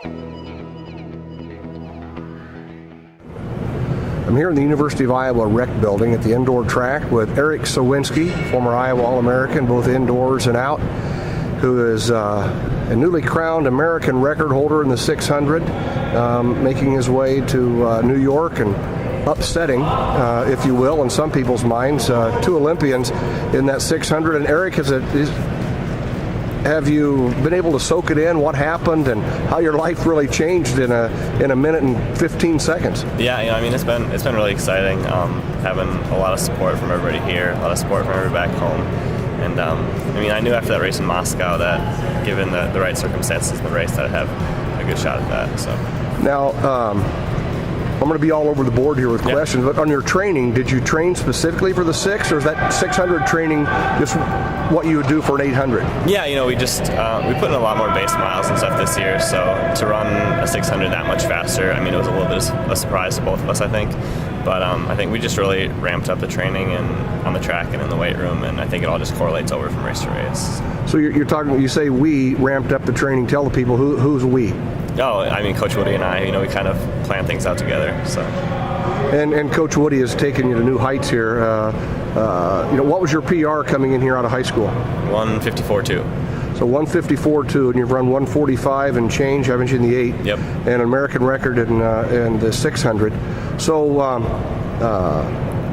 I'm here in the University of Iowa Rec Building at the indoor track with Erik Sowinski, former Iowa All-American, both indoors and out, who is a newly crowned American record holder in the 600, making his way to New York and upsetting, if you will, in some people's minds, two Olympians in that 600. And Erik, have you been able to soak it in, what happened and how your life really changed in a minute and 15 seconds? Yeah, it's been really exciting, having a lot of support from everybody here, a lot of support from everybody back home. And I knew after that race in Moscow that given the right circumstances in the race that I'd have a good shot at that. So now, I'm going to be all over the board here with questions, but on your training, did you train specifically for the 6, or is that 600 training just what you would do for an 800? Yeah, we just we put in a lot more base miles and stuff this year, so to run a 600 that much faster, it was a little bit of a surprise to both of us, I think. But I think we just really ramped up the training and on the track and in the weight room, and I think it all just correlates over from race to race. So you're talking, you say we ramped up the training. Tell the people who's we. Oh, Coach Woody and I, we kind of plan things out together. So. And Coach Woody has taken you to new heights here. What was your PR coming in here out of high school? 154.2. So 154.2, and you've run 145 and change, haven't you, in the 8? Yep. And an American record in the 600. So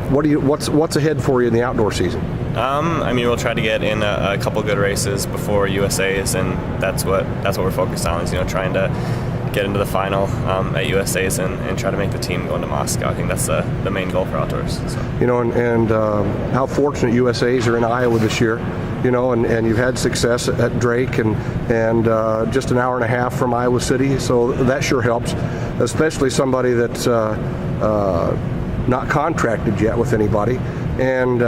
what's ahead for you in the outdoor season? We'll try to get in a couple good races before USA's, and that's what we're focused on, is trying to get into the final at USA's and try to make the team go into Moscow. I think that's the main goal for outdoors. So. And how fortunate USA's are in Iowa this year. And you've had success at Drake and just an hour and a half from Iowa City, so that sure helps, especially somebody that's not contracted yet with anybody, and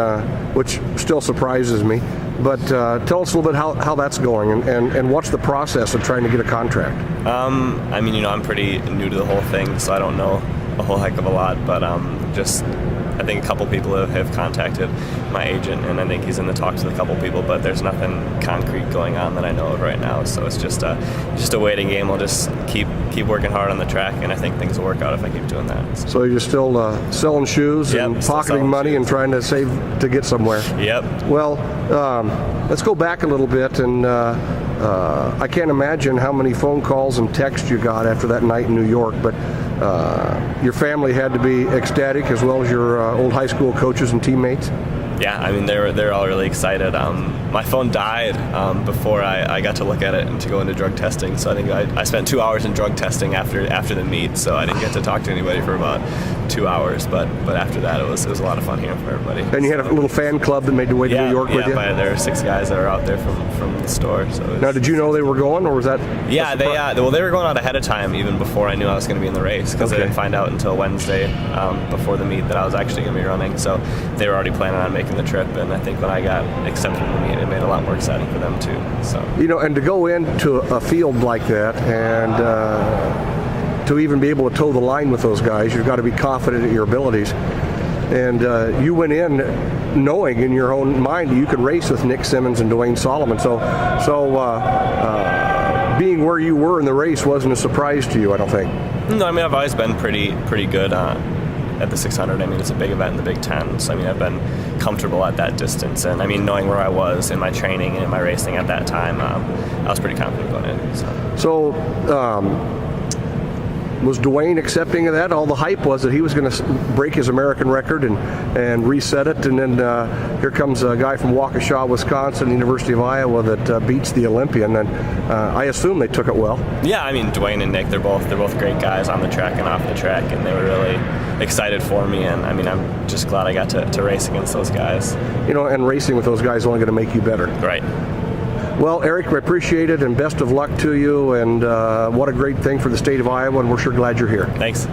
which still surprises me. But tell us a little bit how that's going and what's the process of trying to get a contract? I'm pretty new to the whole thing, so I don't know a whole heck of a lot, but I think a couple people have contacted my agent, and I think he's in the talks with a couple people, but there's nothing concrete going on that I know of right now. So it's just a waiting game. I'll just keep working hard on the track, and I think things will work out if I keep doing that. So you're still selling shoes and pocketing money and trying to save to get somewhere. Yep. Well, let's go back a little bit, and I can't imagine how many phone calls and texts you got after that night in New York, but your family had to be ecstatic, as well as your old high school coaches and teammates. Yeah, they're all really excited. My phone died before I got to look at it and to go into drug testing. So I think I spent 2 hours in drug testing after the meet. So I didn't get to talk to anybody for about 2 hours. But after that, it was a lot of fun hearing from everybody. And you had a little fan club that made their way to New York with you? Yeah, there were 6 guys that were out there from the store. So now, did you know they were going, or was that? Yeah, they were going out ahead of time, even before I knew I was going to be in the race, because I didn't find out until Wednesday before the meet that I was actually going to be running. So they were already planning on making the trip, and I think when I got accepted in the meet, it made a lot more exciting for them too. So and to go into a field like that and to even be able to toe the line with those guys, you've got to be confident in your abilities. And you went in knowing in your own mind you could race with Nick Simmons and Dwayne Solomon. So being where you were in the race wasn't a surprise to you, I don't think. No, I've always been pretty good at the 600. It's a big event in the Big Ten, so I've been comfortable at that distance, and knowing where I was in my training and in my racing at that time, I was pretty confident going in. So was Dwayne accepting of that? All the hype was that he was going to break his American record and reset it, and then here comes a guy from Waukesha, Wisconsin, the University of Iowa, that beats the Olympian, and I assume they took it well. Yeah, Dwayne and Nick, they're both great guys on the track and off the track, and they were really excited for me, and I'm just glad I got to race against those guys. And racing with those guys is only going to make you better. Right. Well, Erik, we appreciate it, and best of luck to you, and what a great thing for the state of Iowa, and we're sure glad you're here. Thanks.